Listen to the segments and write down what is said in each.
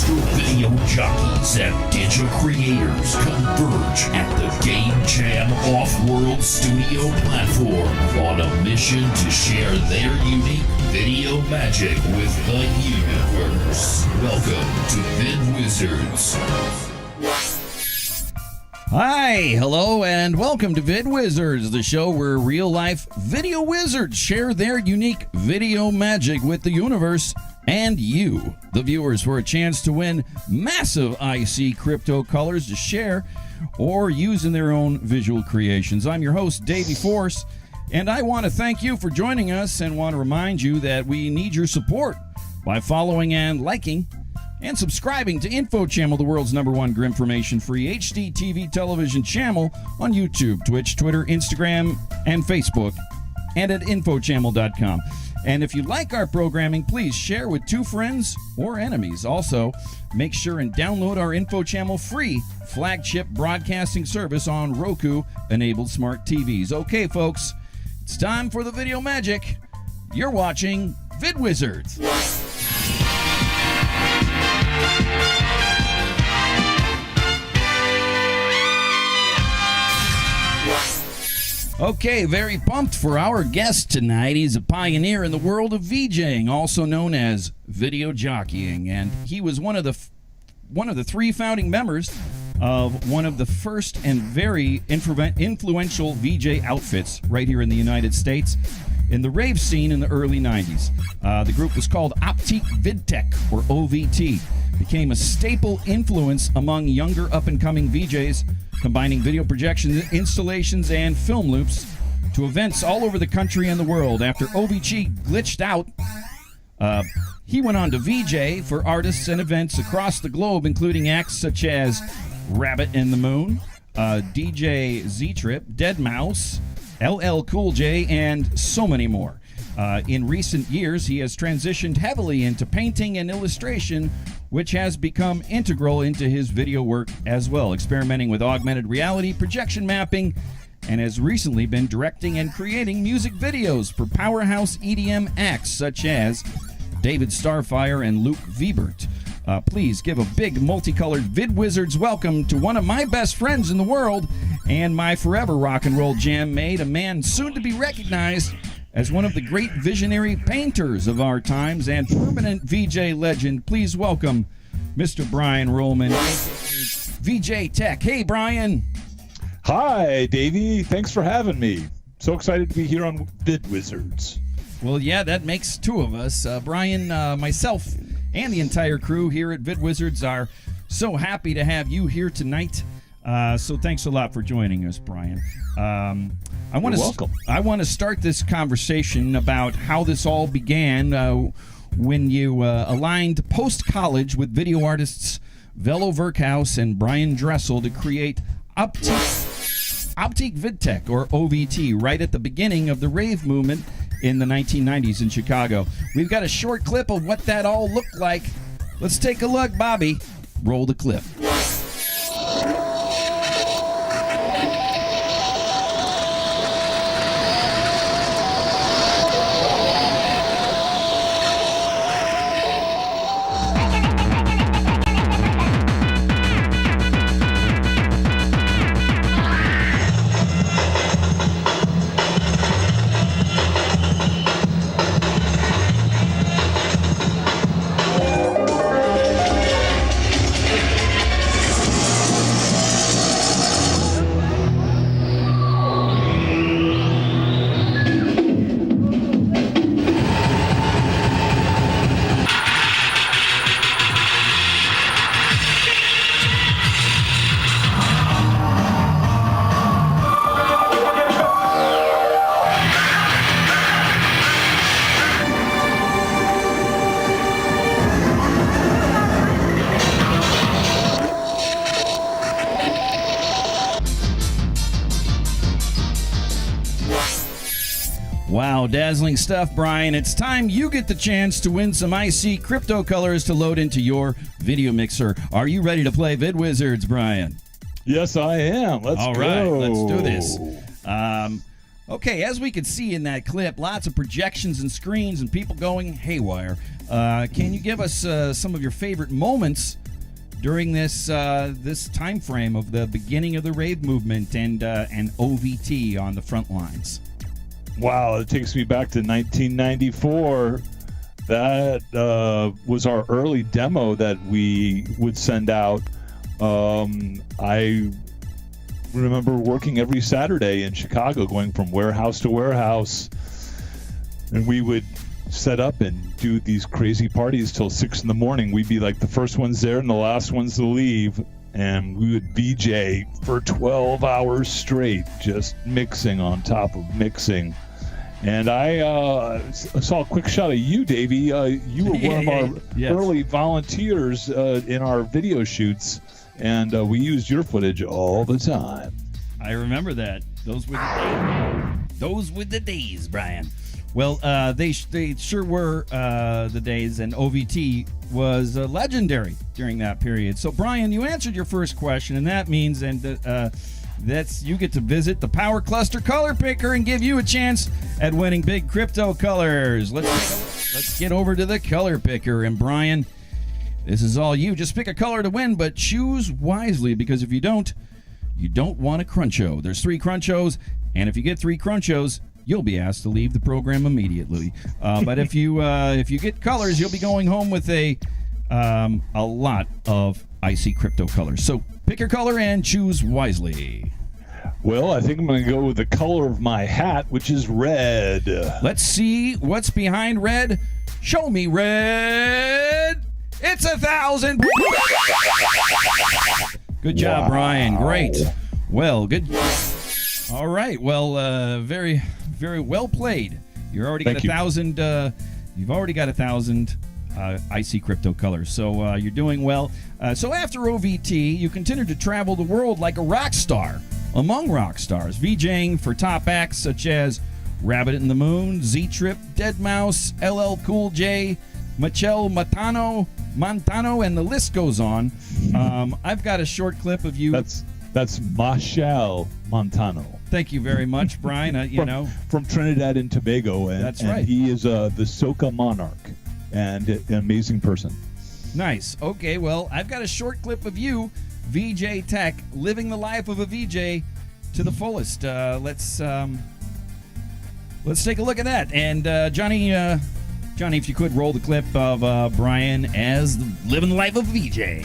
Master video jockeys and digital creators converge at the GameCham Off-World Studio platform on a mission to share their unique video magic with the universe. Welcome to Vid Wizards. Hi, hello, and welcome to Vid Wizards, the show where real-life video wizards share their unique video magic with the universe and you, the viewers, for a chance to win massive IC crypto colors to share or use in their own visual creations. I'm your host, Davey Force, and I want to thank you for joining us and want to remind you that we need your support by following and liking and subscribing to InfoChammel, the world's #1 Grimformation-free HD TV television channel on YouTube, Twitch, Twitter, Instagram, and Facebook, and at InfoChammel.com. And if you like our programming, please share with 2 friends or enemies. Also, make sure and download our InfoChammel free flagship broadcasting service on Roku-enabled smart TVs. Okay, folks, it's time for the video magic. You're watching Vid Wizards. Okay, very pumped for our guest tonight. He's a pioneer in the world of Vjing, also known as video jockeying, and he was one of the 3 founding members of one of the first and very influential VJ outfits right here in the United States in the rave scene in the early 90s. The group was called Optique VidTech, or OVT. Became a staple influence among younger up-and-coming VJs, combining video projections, installations, and film loops to events all over the country and the world. After OVT glitched out, he went on to VJ for artists and events across the globe, including acts such as Rabbit in the Moon, DJ Z-Trip, Deadmau5, LL Cool J, and so many more. In recent years, he has transitioned heavily into painting and illustration, which has become integral into his video work as well, experimenting with augmented reality, projection mapping, and has recently been directing and creating music videos for powerhouse EDM acts such as David Starfire and Luke Vibert. Please give a big multicolored Vid Wizards welcome to one of my best friends in the world and my forever rock and roll jam mate, a man soon to be recognized as one of the great visionary painters of our times and permanent VJ legend. Please welcome Mr. BRIEN RULLMAN, VJ Tech. Hey, Brian. Hi, Davey. Thanks for having me. So excited to be here on Vid Wizards. Well, yeah, that makes 2 of us. Brian, myself, and the entire crew here at Vid Wizards are so happy to have you here tonight. So thanks a lot for joining us, Brian. I want to start this conversation about how this all began when you aligned post-college with video artists Velo Verkhaus and Brian Dressel to create Optique VidTech, or OVT, right at the beginning of the rave movement in the 1990s in Chicago. We've got a short clip of what that all looked like. Let's take a look, Bobby. Roll the clip. Wow, dazzling stuff, Brian. It's time you get the chance to win some IC crypto colors to load into your video mixer. Are you ready to play Vid Wizards, Brian? Yes, I am. Let's go. All right, let's do this. Okay, as we could see in that clip, lots of projections and screens and people going haywire. Can you give us some of your favorite moments during this time frame of the beginning of the rave movement and OVT on the front lines? Wow, it takes me back to 1994. That was our early demo that we would send out. I remember working every Saturday in Chicago, going from warehouse to warehouse, and we would set up and do these crazy parties till 6 in the morning. We'd be like the first ones there and the last ones to leave, and we would VJ for 12 hours straight, just mixing on top of mixing. And I saw a quick shot of you, Davey. You were one of our early volunteers in our video shoots, and we used your footage all the time. I remember that. Those were the days, Brian. Well, they sure were the days, and OVT was legendary during that period. So, Brian, you answered your first question, and that means that's you get to visit the Power Cluster Color Picker and give you a chance at winning big crypto colors. Let's get over to the Color Picker, and Brian, this is all you. Just pick a color to win, but choose wisely, because if you don't want a cruncho. There's 3 crunchos, and if you get 3 crunchos, you'll be asked to leave the program immediately. But if you get colors, you'll be going home with a lot of icy crypto colors. So pick your color and choose wisely. Well, I think I'm going to go with the color of my hat, which is red. Let's see what's behind red. Show me red. It's 1,000. Good job, Brian. Great. Well, good. All right. Well, very, very well played. You've already got 1,000. You've already got 1,000 icy crypto colors. So you're doing well. So after OVT, you continue to travel the world like a rock star among rock stars, VJing for top acts such as Rabbit in the Moon, Z-Trip, Deadmau5, LL Cool J, Michelle Montano, and the list goes on. I've got a short clip of you. That's Michelle Montano. Thank you very much, Brian. From Trinidad and Tobago, and that's right. And he is the Soca monarch and an amazing person. Nice. Okay, well, I've got a short clip of you, VJ Tech, living the life of a VJ to the fullest. Let's take a look at that. And Johnny, if you could roll the clip of Brian as living the life of a VJ.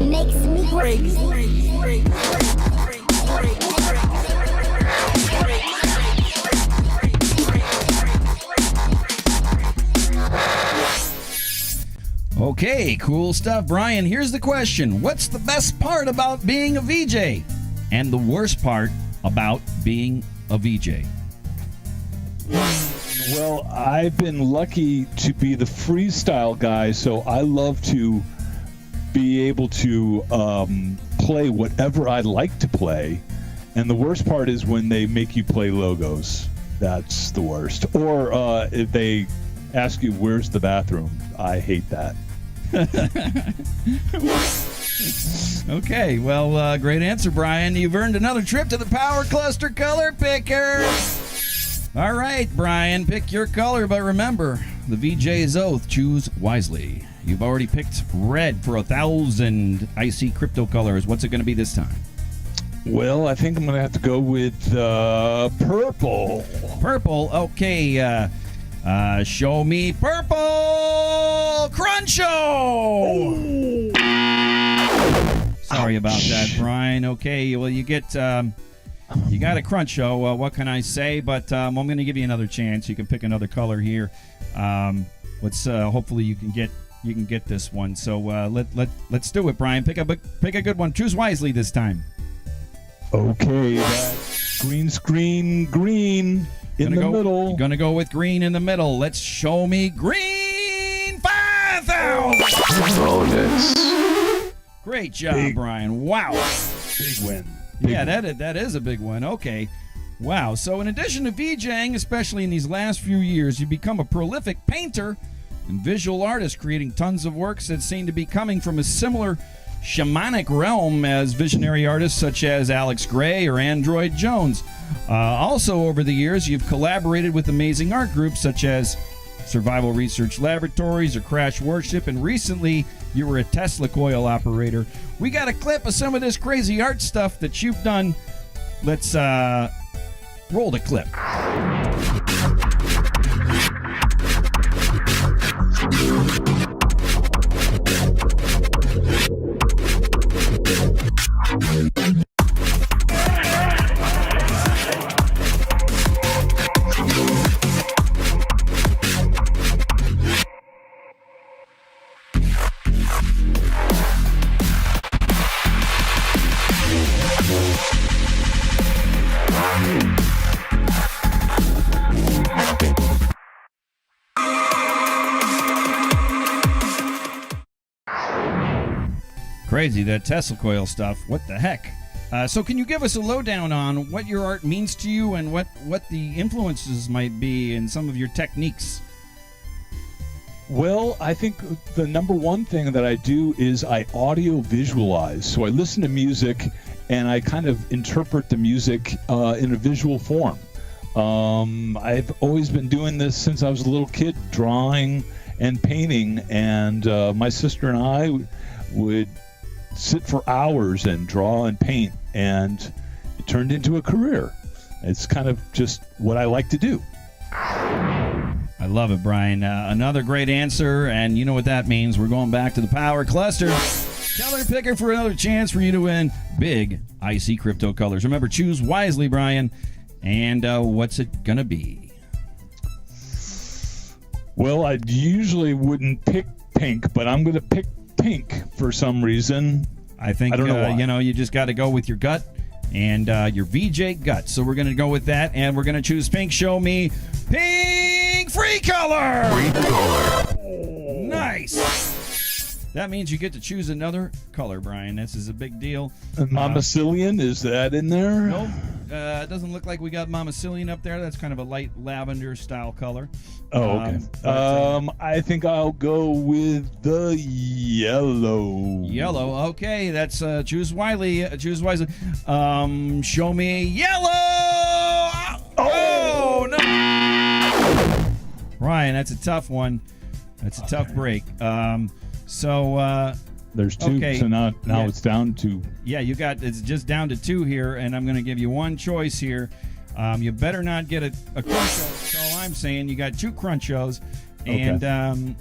Makes me crazy. Okay, cool stuff, Brian. Here's the question. What's the best part about being a VJ? And the worst part about being a VJ? Well, I've been lucky to be the freestyle guy, so I love to be able to play whatever I like to play. And the worst part is when they make you play logos. That's the worst. Or if they ask you, where's the bathroom? I hate that. Okay, well, great answer, Brian. You've earned another trip to the Power Cluster Color Picker. All right, Brian, pick your color, but remember, the VJ's oath, choose wisely. You've already picked red for 1,000 icy crypto colors. What's it going to be this time? Well, I think I'm going to have to go with purple. Purple, okay. Show me purple Cruncho! Sorry about that, Brian. Okay, well, you got a Cruncho. What can I say? But I'm going to give you another chance. You can pick another color here. Let's hopefully you can get this one. So let's do it, Brian. Pick a good one. Choose wisely this time. Okay, that's green screen green in the middle. You're gonna go with green in the middle. Let's show me green 5,000. Bonus. Great job, Brian. Wow. Big win. Yeah, that is a big one. Okay. Wow. So in addition to Vjing, especially in these last few years, you become a prolific painter and visual artist, creating tons of works that seem to be coming from a similar shamanic realm as visionary artists such as Alex Gray or Android Jones. Also, over the years, you've collaborated with amazing art groups such as Survival Research Laboratories or Crash Worship, and recently you were a Tesla coil operator. We got a clip of some of this crazy art stuff that you've done. Let's roll the clip. Crazy, that Tesla coil stuff. What the heck? So can you give us a lowdown on what your art means to you and what the influences might be in some of your techniques? Well, I think the number one thing that I do is I audio visualize. So I listen to music and I kind of interpret the music in a visual form. I've always been doing this since I was a little kid, drawing and painting, and my sister and I would sit for hours and draw and paint, and it turned into a career. It's kind of just what I like to do. I love it, Brian. Another great answer, and you know what that means. We're going back to the power cluster. Color picker for another chance for you to win big icy crypto colors. Remember, choose wisely, Brian. And what's it going to be? Well, I usually wouldn't pick pink, but I'm going to pick pink for some reason. I think, I don't know why. You just got to go with your gut and your VJ gut. So we're going to go with that, and we're going to choose pink. Show me pink free color. Free color. Nice. That means you get to choose another color, Brian. This is a big deal. Mamacillion, is that in there? Nope. It doesn't look like we got Mamacillion up there. That's kind of a light lavender style color. Oh, okay. I think I'll go with the yellow. Yellow. Okay, that's choose wisely. Choose wisely. Show me yellow. Oh no, Ryan, that's a tough one. That's a tough break. There's two, okay. so now it's down to... Yeah, it's just down to two here, and I'm going to give you one choice here. You better not get a Cruncho. That's all I'm saying. You got two Crunchos, and,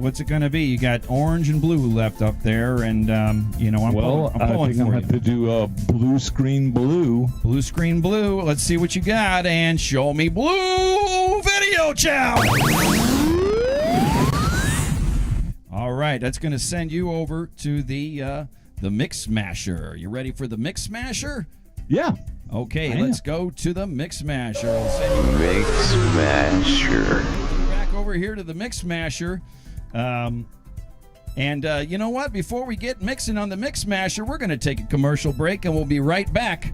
what's it going to be? You got orange and blue left up there, and, I'm pulling I think for I'll you. have to do blue screen blue. Blue screen blue. Let's see what you got, and show me blue video challenge. All right, that's going to send you over to the Mix Smasher. You ready for the Mix Smasher? Yeah. Okay, let's go to the Mix Smasher. Mix Smasher. Back over here to the Mix Smasher. You know what? Before we get mixing on the Mix Smasher, we're going to take a commercial break, and we'll be right back.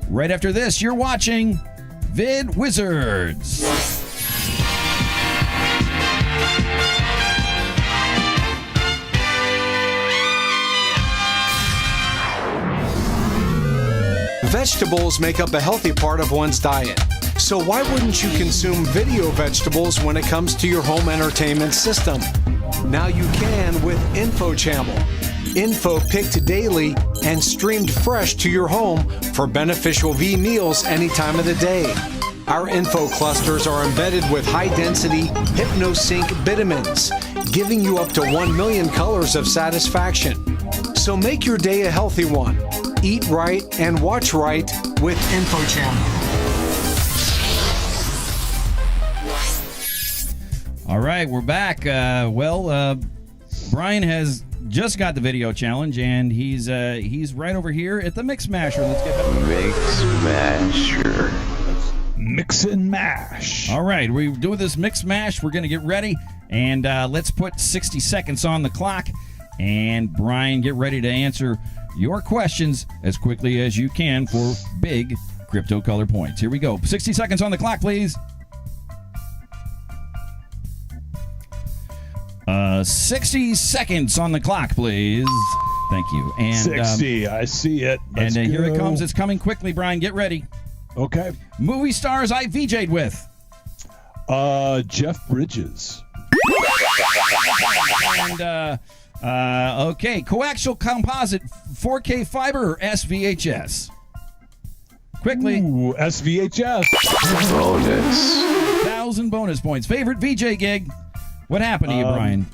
Right after this, you're watching Vid Wizards. Vegetables make up a healthy part of one's diet. So why wouldn't you consume video vegetables when it comes to your home entertainment system? Now you can with InfoChammel. Info picked daily and streamed fresh to your home for beneficial V meals any time of the day. Our info clusters are embedded with high-density HypnoSync vitamins, giving you up to 1 million colors of satisfaction. So make your day a healthy one. Eat right and watch right with InfoChammel. All right, we're back. Brian has just got the video challenge, and he's right over here at the Mix Smasher. Let's get back. Mix Smasher. Mix and mash. All right, we do this Mix Mash. We're going to get ready, and let's put 60 seconds on the clock. And Brian, get ready to answer your questions as quickly as you can for big crypto color points. Here we go. 60 seconds on the clock, please. 60 seconds on the clock, please. Thank you. And 60. I see it. Let's and here it go. comes. It's coming quickly, Brian. Get ready. Okay. Movie stars I VJ'd with. Jeff Bridges. And okay, coaxial composite 4K fiber or SVHS? Quickly. Ooh, SVHS. Bonus. 1,000 bonus points. Favorite VJ gig? What happened to you, Brian?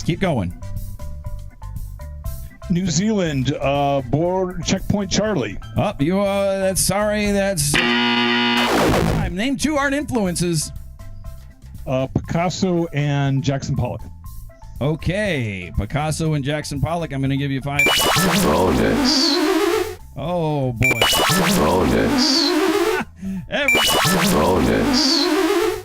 Keep going. New Zealand, border checkpoint Charlie. Oh, you. That's sorry. That's. Name 2 art influences. Picasso and Jackson Pollock. Okay, Picasso and Jackson Pollock. I'm going to give you 5. Bonus. Oh boy. Bonus. Bonus.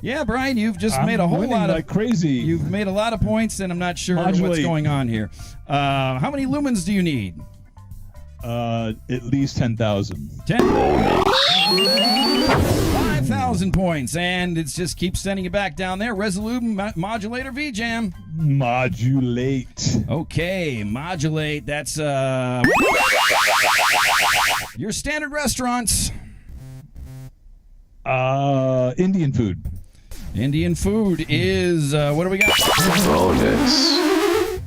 Yeah, Brian, you've just made a whole lot of like crazy. You've made a lot of points, and I'm not sure what's going on here. How many lumens do you need? At least 10,000. 5,000 points, and it just keeps sending you back down there. Resolute modulator VJam. Modulate. Okay, modulate. That's your standard restaurants. Indian food. Indian food is what do we got? Bonus.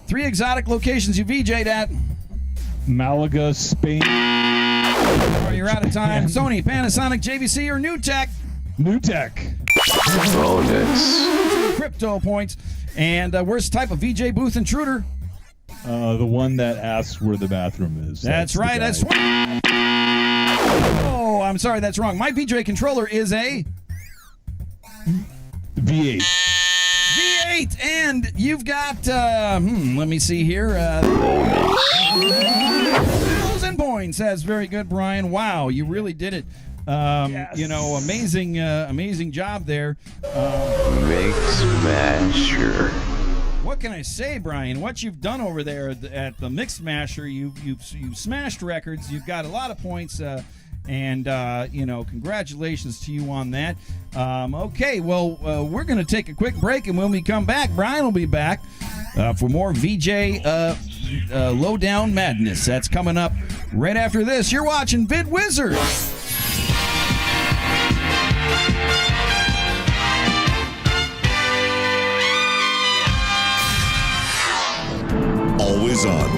3 exotic locations you VJ'd at. Malaga, Spain. Oh, you're out of time. Sony, Panasonic, JVC, or New Tech? New Tech. Bonus. Crypto points. And worst type of VJ booth intruder? The one that asks where the bathroom is. That's right. That's oh, I'm sorry. That's wrong. My VJ controller is a V8. V8, and you've got let me see here. 1,000 points. That's very good, Brian. Wow, you really did it. Yes. You know, amazing job there. Mix Smasher. What can I say, Brian? What you've done over there at the Mix Smasher, you've smashed records. You've got a lot of points. And, you know, congratulations to you on that. Okay, well, we're going to take a quick break, and when we come back, Brian will be back for more VJ Lowdown Madness. That's coming up right after this. You're watching Vid Wizard. Always on.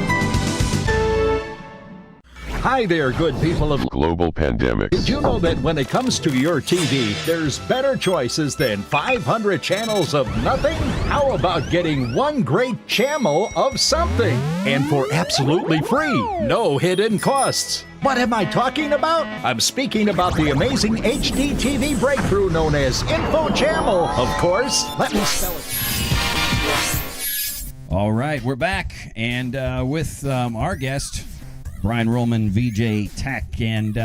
Hi there, good people of Global Pandemic. Did you know that when it comes to your TV, there's better choices than 500 channels of nothing? How about getting one great channel of something? And for absolutely free, no hidden costs. What am I talking about? I'm speaking about the amazing HD TV breakthrough known as InfoChammel, of course. Let me spell it. All right, we're back, and with our guest, Brian Rullman, VJ Tech, and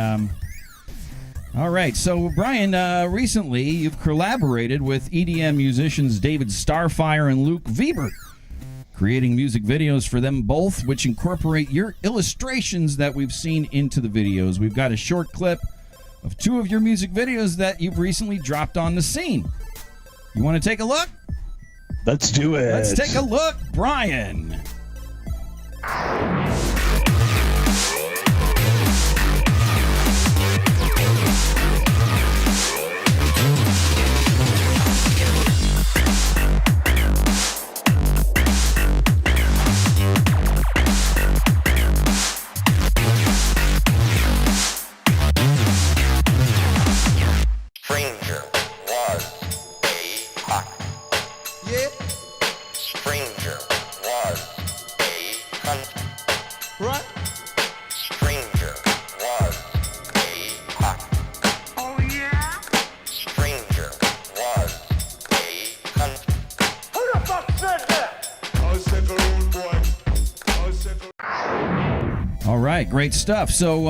all right. So, Brian, recently you've collaborated with EDM musicians David Starfire and Luke Weber, creating music videos for them both, which incorporate your illustrations that we've seen into the videos. We've got a short clip of 2 of your music videos that you've recently dropped on the scene. You want to take a look? Let's do it. Let's take a look, Brian. Stranger was a hawk. Yeah. Stranger was a hunter. What? Stranger was a hawk. Oh yeah. Stranger was a hunter. Who the fuck said that? I'll take a rude boy. I'll take a... All right, great stuff. So,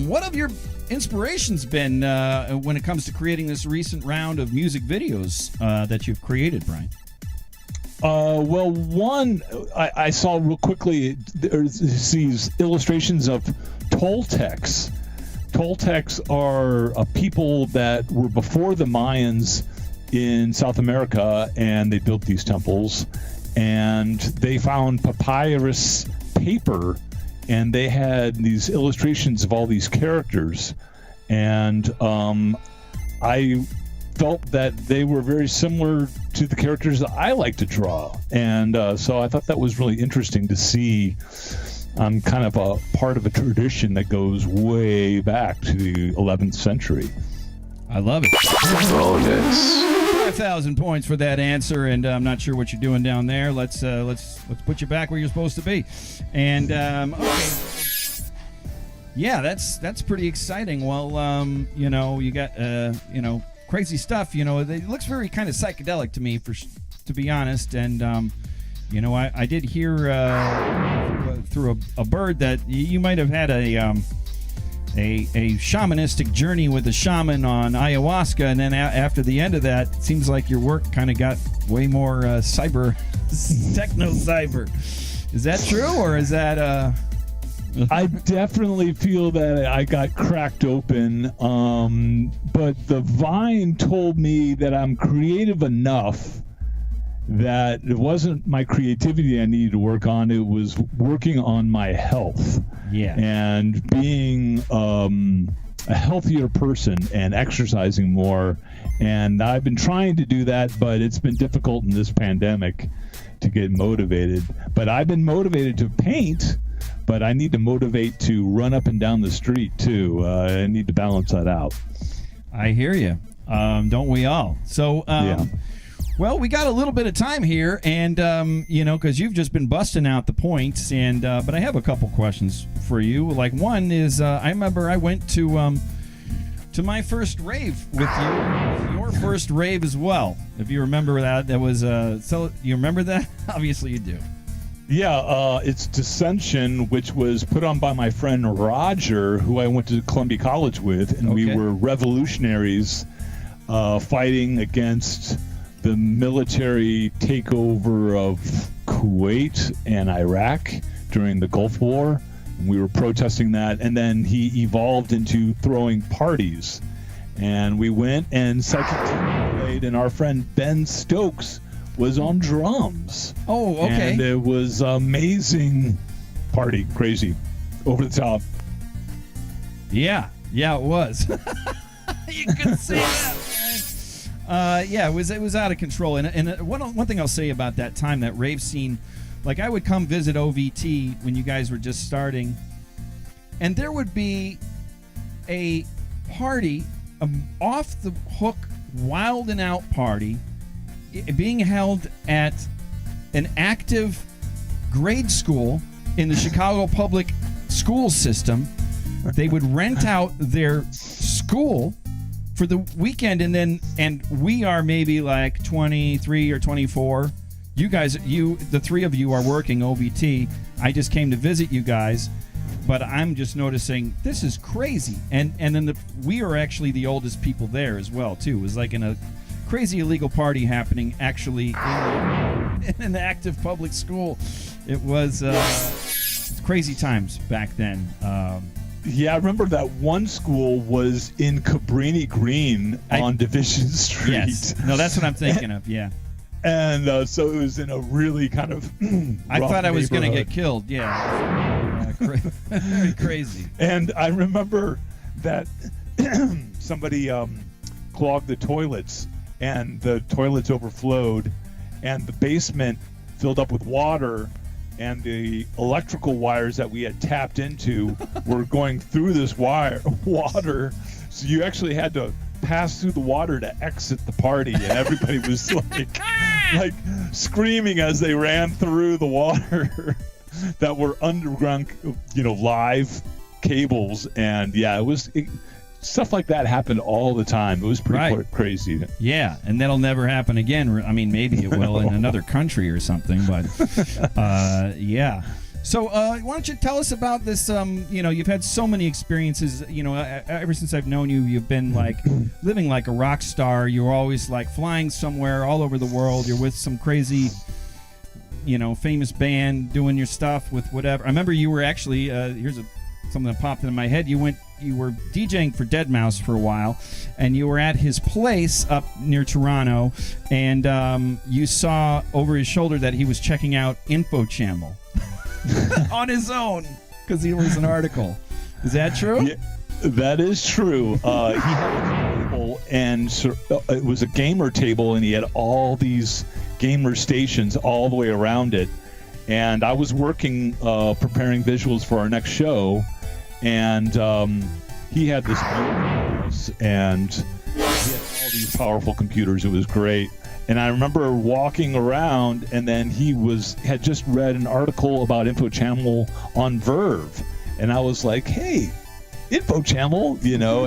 what have your inspirations been when it comes to creating this recent round of music videos that you've created, Brian? Well, one, I saw real quickly, there's these illustrations of Toltecs. Toltecs are a people that were before the Mayans in South America, and they built these temples. And they found papyrus paper, and they had these illustrations of all these characters. And I felt that they were very similar to the characters that I like to draw. And so I thought that was really interesting to see. I'm kind of a part of a tradition that goes way back to the 11th century. I love it. Bonus. 5,000 points for that answer, and I'm not sure what you're doing down there. Let's put you back where you're supposed to be. And okay. Yeah, that's pretty exciting. Well, you got crazy stuff. It looks very kind of psychedelic to me, to be honest. And I did hear through a bird that you might have had a shamanistic journey with a shaman on ayahuasca, and then after the end of that, it seems like your work kind of got way more cyber, techno-cyber. Is that true, or is that... I definitely feel that I got cracked open, but the Vine told me that I'm creative enough that it wasn't my creativity I needed to work on, it was working on my health. Yeah. And being a healthier person and exercising more. And I've been trying to do that, but it's been difficult in this pandemic to get motivated. But I've been motivated to paint, but I need to motivate to run up and down the street too. I need to balance that out. I hear you. Don't we all? So, yeah. Well, we got a little bit of time here, and because you've just been busting out the points, and but I have a couple questions for you. Like, one is, I remember I went to my first rave with you, your first rave as well. If you remember that, so you remember that? Obviously, you do. Yeah, it's Dissension, which was put on by my friend Roger, who I went to Columbia College with, and we were revolutionaries fighting against the military takeover of Kuwait and Iraq during the Gulf War. We were protesting that, and then he evolved into throwing parties. And we went and Psychic Team played, and our friend Ben Stokes was on drums. Oh, okay. And it was amazing party, crazy, over the top. Yeah, it was. You could see that. Yeah, it was out of control. And one thing I'll say about that time, that rave scene, like I would come visit OVT when you guys were just starting, and there would be a party, off the hook, wild and out party, being held at an active grade school in the Chicago public school system. They would rent out their school for the weekend, and we are maybe like 23 or 24. You guys, the three of you are working OVT. I just came to visit you guys, but I'm just noticing this is crazy. And then we are actually the oldest people there as well too. It was like in a crazy illegal party happening actually in an active public school. It was crazy times back then. Yeah, I remember that one school was in Cabrini Green on Division Street. Yes. No, that's what I'm thinking of, yeah. And so it was in a really kind of I thought I was going to get killed, yeah. Very crazy. And I remember that somebody clogged the toilets, and the toilets overflowed, and the basement filled up with water, and the electrical wires that we had tapped into were going through this water. So you actually had to pass through the water to exit the party, and everybody was like screaming as they ran through the water that were underground, live cables. And yeah, stuff like that happened all the time. It was pretty crazy. Yeah, and that'll never happen again. I mean, maybe it will in another country or something, but yeah. So why don't you tell us about this? You've had so many experiences. Ever since I've known you, you've been like living like a rock star. You're always like flying somewhere all over the world. You're with some crazy famous band doing your stuff with whatever. I remember you were actually something that popped into my head. You were DJing for Deadmau5 for a while, and you were at his place up near Toronto, and you saw over his shoulder that he was checking out InfoChammel on his own because he was an article. Is that true? Yeah, that is true. He had a table, and it was a gamer table, and he had all these gamer stations all the way around it. And I was working, preparing visuals for our next show, and he had this house, and he had all these powerful computers. It was great. And I remember walking around, and then he had just read an article about InfoChammel on Verve, and I was like, "Hey, InfoChammel,"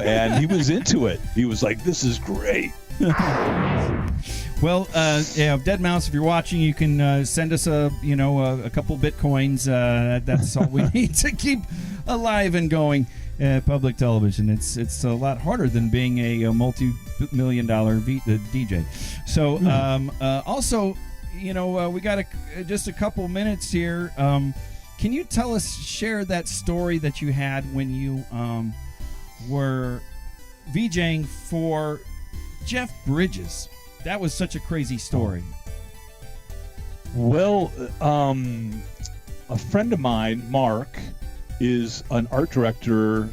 and he was into it. He was like, "This is great." Well, Deadmau5, if you're watching, you can send us a couple bitcoins. That's all we need to keep alive and going. Public television. It's a lot harder than being a multi-million-dollar DJ. So, also, we got just a couple minutes here. Can you share that story that you had when you were VJing for Jeff Bridges? That was such a crazy story. Well, a friend of mine, Mark, is an art director,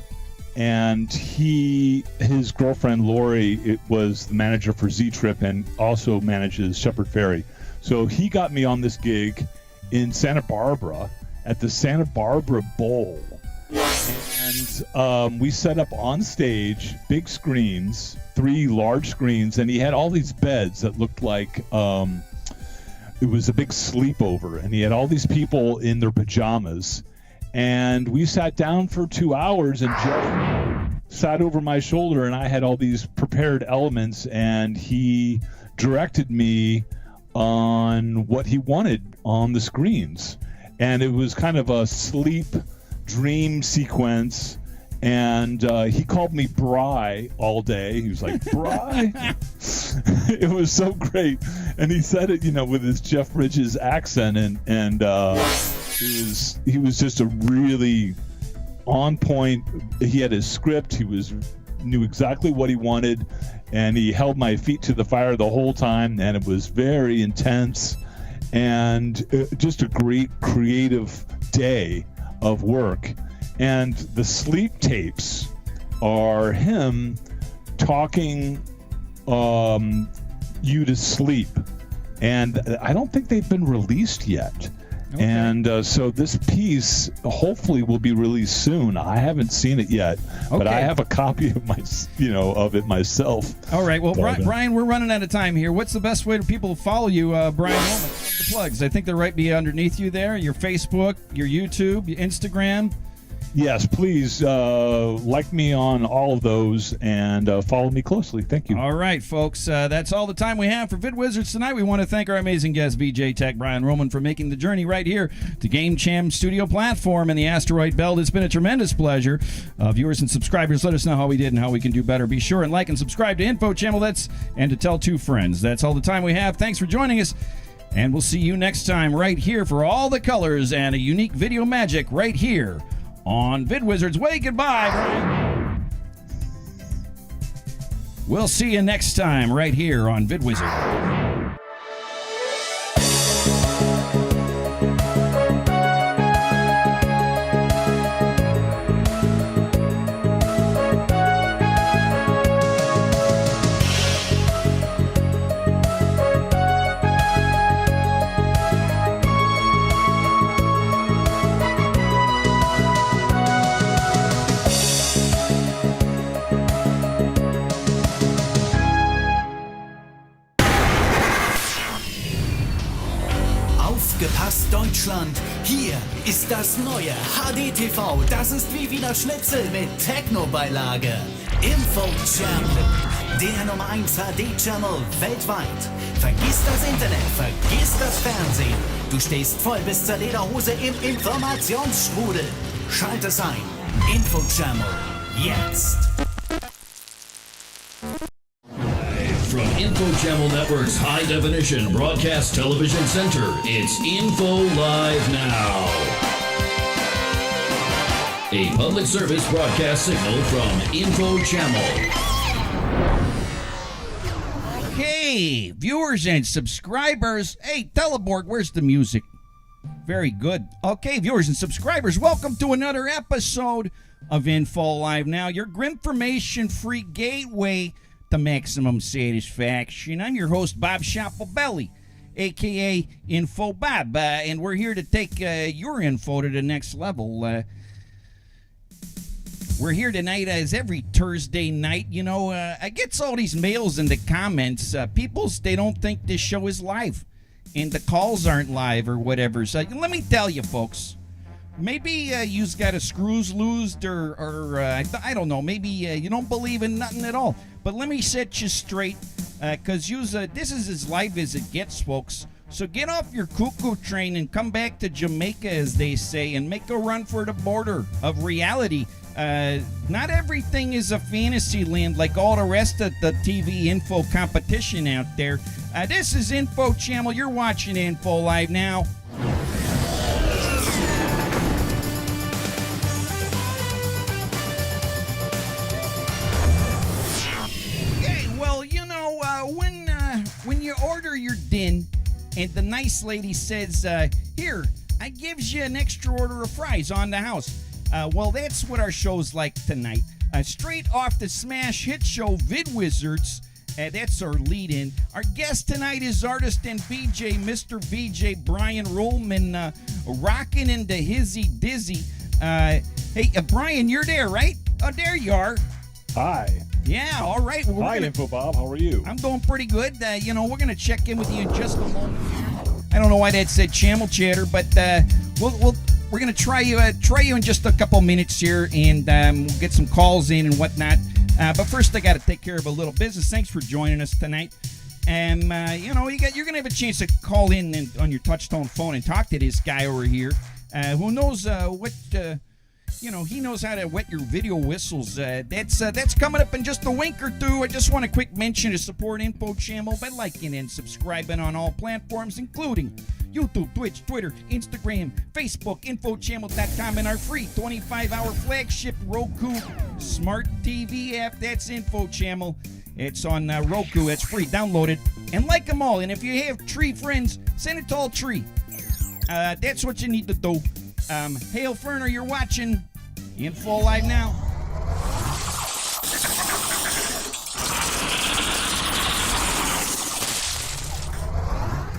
and his girlfriend Lori was the manager for Z-Trip and also manages Shepherd Ferry. So he got me on this gig in Santa Barbara at the Santa Barbara Bowl, and we set up on stage big screens, 3 large screens, and he had all these beds that looked like it was a big sleepover, and he had all these people in their pajamas. And we sat down for 2 hours, and Jeff sat over my shoulder, and I had all these prepared elements, and he directed me on what he wanted on the screens. And it was kind of a sleep dream sequence, and he called me Bri all day. He was like, "Bri?" It was so great. And he said it, with his Jeff Bridges accent, and he was just a really on point. He had his script. He knew exactly what he wanted, and he held my feet to the fire the whole time, and it was very intense and just a great creative day of work. And the sleep tapes are him talking you to sleep, and I don't think they've been released yet. Okay. And so this piece hopefully will be released soon. I haven't seen it yet, but I have a copy of of it myself. All right. Well, Brian, we're running out of time here. What's the best way for people to follow you, Brian Rullman? The plugs. I think they're right underneath you there. Your Facebook, your YouTube, your Instagram. Yes, please like me on all of those and follow me closely. Thank you. All right, folks. That's all the time we have for VidWizards tonight. We want to thank our amazing guest, VJ Tech Brian Rullman, for making the journey right here to Game Jam Studio platform and the Asteroid Belt. It's been a tremendous pleasure. Viewers and subscribers, let us know how we did and how we can do better. Be sure and like and subscribe to InfoChammel, and to tell 2 friends. That's all the time we have. Thanks for joining us, and we'll see you next time right here for all the colors and a unique video magic right here on VidWizards. Wave goodbye, Brian. We'll see you next time right here on VidWizards. Deutschland, hier ist das neue HD-TV. Das ist wie Wiener Schnitzel mit Techno-Beilage. InfoChammel, der Nummer 1 HD-Channel weltweit. Vergiss das Internet, vergiss das Fernsehen. Du stehst voll bis zur Lederhose im Informationsstrudel. Schalt es ein. InfoChammel, jetzt. From InfoChammel Network's high-definition broadcast television center, it's Info Live Now. A public service broadcast signal from InfoChammel. Okay, viewers and subscribers. Hey, Teleborg, where's the music? Very good. Okay, viewers and subscribers, welcome to another episode of Info Live Now, your Grimformation-free gateway to maximum satisfaction. I'm your host, Bob Schaffelbelly, a.k.a. Info Bob, and we're here to take your info to the next level. We're here tonight as every Thursday night. You know, I get all these mails in the comments. People, they don't think this show is live, and the calls aren't live or whatever. So let me tell you, folks. Maybe you've got a screws loosed or I don't know. Maybe you don't believe in nothing at all. But let me set you straight, because this is as live as it gets, folks. So get off your cuckoo train and come back to Jamaica, as they say, and make a run for the border of reality. Not everything is a fantasy land like all the rest of the TV info competition out there. This is InfoChammel. You're watching Info Live Now. When you order your din and the nice lady says, here, I gives you an extra order of fries on the house. Well, that's what our show's like tonight. Straight off the smash hit show Vid Wizards. That's our lead-in. Our guest tonight is artist and VJ, Mr. VJ BRIEN RULLMAN, rocking into hizzy dizzy. Hey, Brian, you're there, right? Oh, there you are. Hi. Yeah, all right. Well, Hi, Info Bob. How are you? I'm doing pretty good. We're going to check in with you in just a moment here. I don't know why that said Chammel Chatter, but we're going to try you in just a couple minutes here, and we'll get some calls in and whatnot. But first, I got to take care of a little business. Thanks for joining us tonight. And you're going to have a chance to call in on your touch-tone phone and talk to this guy over here, who knows he knows how to wet your video whistles. That's coming up in just a wink or two. I just want a quick mention to support InfoChammel by liking and subscribing on all platforms, including YouTube, Twitch, Twitter, Instagram, Facebook, InfoChammel.com, and our free 25-hour flagship Roku Smart TV app. That's InfoChammel. It's on Roku. It's free. Download it and like them all. And if you have tree friends, send it to all tree. That's what you need to do. Hail Ferner, you're watching Info Live Now.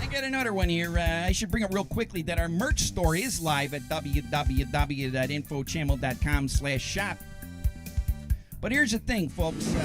I got another one here. I should bring up real quickly that our merch store is live at www.infochammel.com/shop. But here's the thing, folks.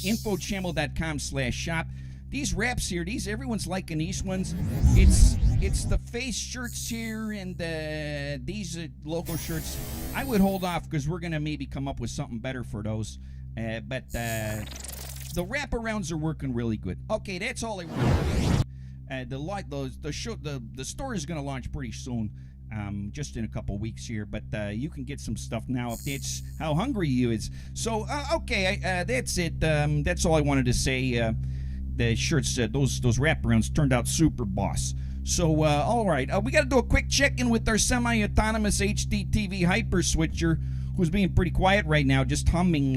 InfoChammel.com/shop. These wraps here, everyone's liking these ones. It's the face shirts here and these logo shirts. I would hold off because we're gonna maybe come up with something better for those. But the wraparounds are working really good. Okay, that's all I want. The store is gonna launch pretty soon. Just in a couple weeks here, but you can get some stuff now if that's how hungry you is. So, okay, that's it. That's all I wanted to say. The shirts, those wraparounds turned out super boss. So, all right, we got to do a quick check-in with our semi-autonomous HD TV hyper switcher, who's being pretty quiet right now, just humming.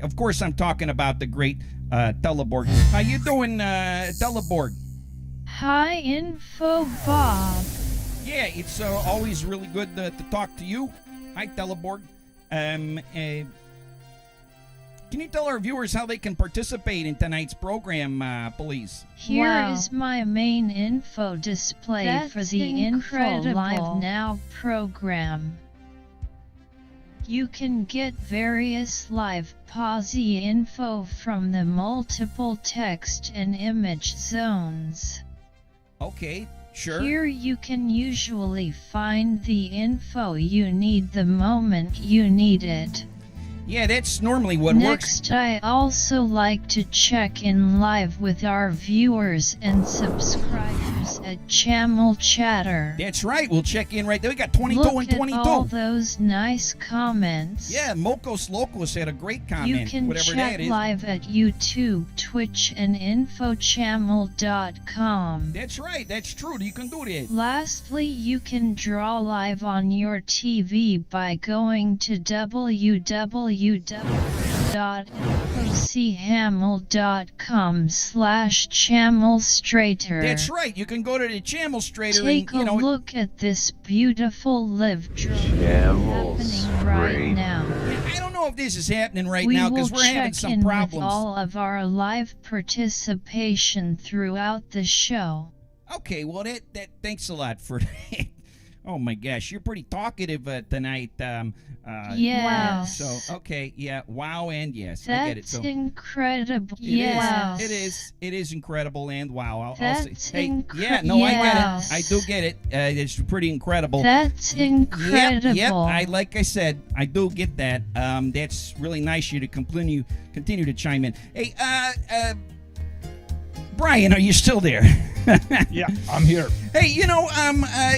Of course, I'm talking about the great Teleborg. How you doing, Teleborg? Hi, Info Bob. Yeah, it's always really good to talk to you. Hi, Teleborg. Can you tell our viewers how they can participate in tonight's program, please? Here is my main info display for the Info Live Now program. You can get various live posi info from the multiple text and image zones. Okay, sure. Here you can usually find the info you need the moment you need it. Yeah, that's normally what works. Next, I also like to check in live with our viewers and subscribers at Chammel Chatter. That's right. We'll check in right there. We got 22 Look and 22. at all those nice comments. Yeah, Mokos Locos had a great comment. You can whatever check that is. live at YouTube, Twitch, and InfoChammel.com. That's right. That's true. You can do that. Lastly, you can draw live on your TV by going to www.InfoChammel.com/ChammelStraiter. That's right. You can go to the Chammel Straiter Take and, a look at this beautiful live drum Chammel happening right now. I don't know if this is happening right We now will because we're having check some in problems. with all of our live participation throughout the show. Okay, well, that thanks a lot for that. Oh my gosh, you're pretty talkative tonight. Yes. So okay, yeah, wow, and yes, I get it. That's So incredible. it Yes. it is incredible, and wow. I'll That's say, hey, incre- yeah, no, I get yes. it. I do get it. It's pretty incredible. That's incredible. Yep. Like I said, I do get that. That's really nice of you to continue to chime in. Hey, Brian, are you still there? Yeah, I'm here. Hey,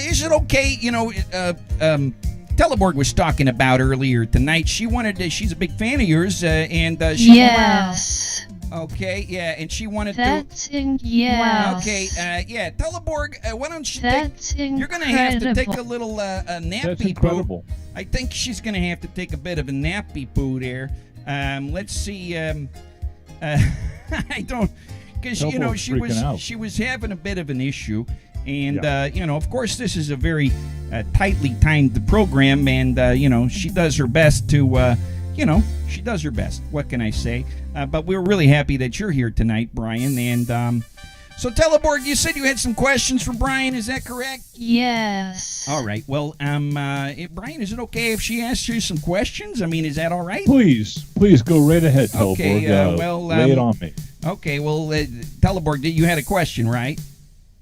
is it okay? Teleborg was talking about earlier tonight. She's a big fan of yours, and she. Yes. Okay, yeah, and she wanted That's to. yes. Okay, yeah, Teleborg, why don't you That's You're gonna have to take a incredible. little That's nappy poo. incredible. I think she's gonna have to take a bit of a nappy poo there. Let's see. I don't, because Teleborg's freaking out. she was having a bit of an issue, and of course this is a very tightly timed program, and she does her best to she does her best. What can I say? But we're really happy that you're here tonight, Brian. And so Teleborg, you said you had some questions for Brian. Is that correct? Yes. All right. Well, Brian, is it okay if she asks you some questions? I mean, is that all right? Please go right ahead, Teleborg. Okay, lay it on me. Okay. Well, Teleborg, you had a question, right?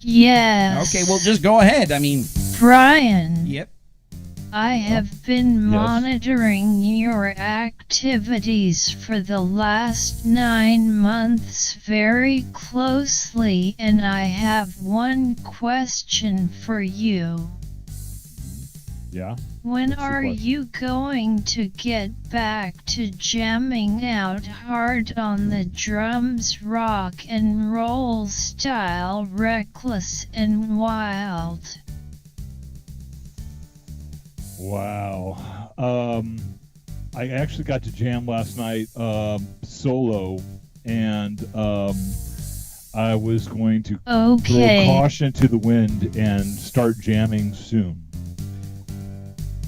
Yes. Okay. Well, just go ahead. I mean. Brian. Yep. I have been monitoring your activities for the last 9 months very closely, and I have one question for you. Yeah? When What's the are question? you going to get back to jamming out hard on the drums, rock and roll style, reckless and wild? Wow. I actually got to jam last night solo, and I was going to throw caution to the wind and start jamming soon.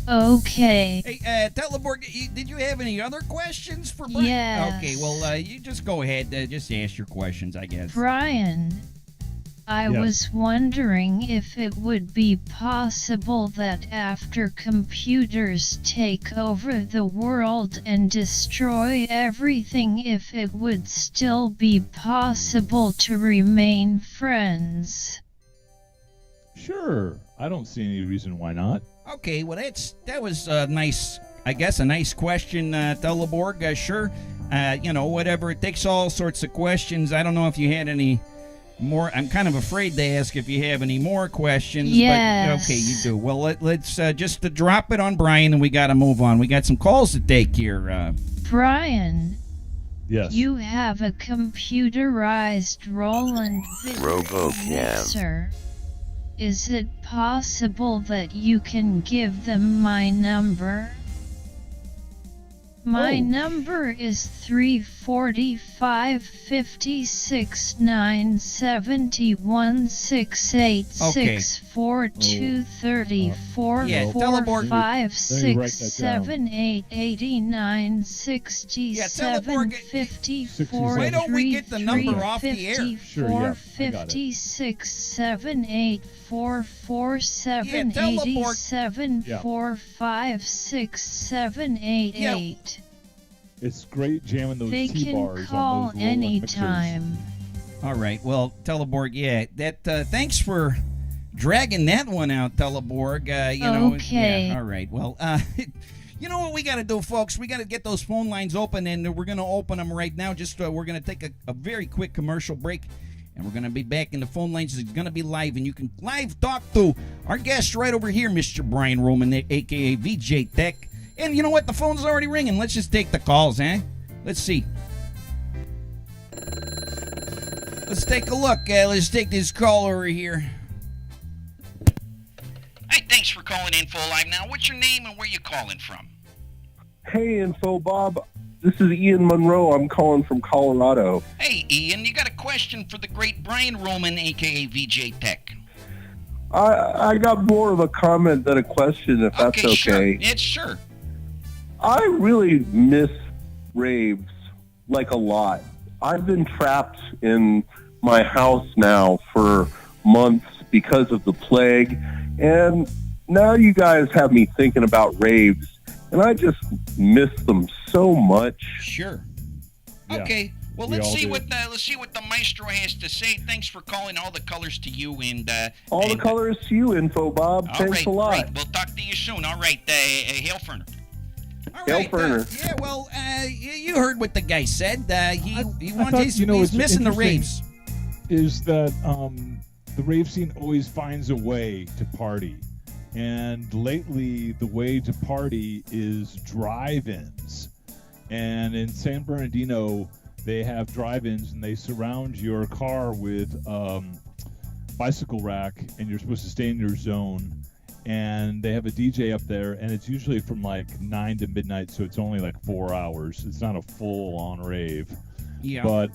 Okay. Hey, Teleborg, did you have any other questions for Brian? Yes. Okay, well, you just go ahead. Just ask your questions, I guess. Brian, I was wondering if it would be possible that after computers take over the world and destroy everything, if it would still be possible to remain friends. Sure. I don't see any reason why not. Okay, well, that was a nice, I guess, a nice question, Teleborg. Sure. Whatever. It takes all sorts of questions. I don't know if you had any more. I'm kind of afraid to ask if you have any more questions. Yes. But okay, you do. Well, let's just drop it on Brian, and we got to move on. We got some calls to take here. Brian. Yes. You have a computerized Roland video mixer. Is it possible that you can give them my number? My number is 345-56-9-71-68-64-230-456-787-54. Why don't we get the number off the air? Sure, yeah, I got it. 456-784-447-87-456-788. It's great jamming those They T-bars can on those call Roland anytime. All right. Well, Teleborg, yeah. Thanks for dragging that one out, Teleborg. Okay. Yeah, all right. Well, You know what we got to do, folks? We got to get those phone lines open, and we're going to open them right now. Just we're going to take a very quick commercial break, and we're going to be back in the phone lines. It's going to be live, and you can live talk to our guest right over here, Mr. Brian Rullman, a.k.a. VJ Tech. And you know what? The phone's already ringing. Let's just take the calls, eh? Let's see. Let's take a look. Let's take this call over here. Hey, thanks for calling Info Live now. What's your name and where you calling from? Hey, Info Bob. This is Ian Monroe. I'm calling from Colorado. Hey, Ian, you got a question for the great Brian Rullman, a.k.a. VJ Tech. I got more of a comment than a question, if that's okay. Sure. It's sure. I really miss raves, like a lot. I've been trapped in my house now for months because of the plague, and now you guys have me thinking about raves, and I just miss them so much. Sure. Yeah, okay. Well, we let's all see do. what the maestro has to say. Thanks for calling. All the colors to you, and All the colors to you, Info Bob. All Thanks right, a lot. Great. We'll talk to you soon. All right, Hail Ferner. All Hail right, Ferner. yeah, well, you heard what the guy said. He wants thought, he's what's missing the interesting raves. Is that the rave scene always finds a way to party. And lately, the way to party is drive-ins. And in San Bernardino, they have drive-ins, and they surround your car with bicycle rack, and you're supposed to stay in your zone. And they have a DJ up there, and it's usually from like 9 to midnight, so it's only like 4 hours. It's not a full-on rave. Yeah. But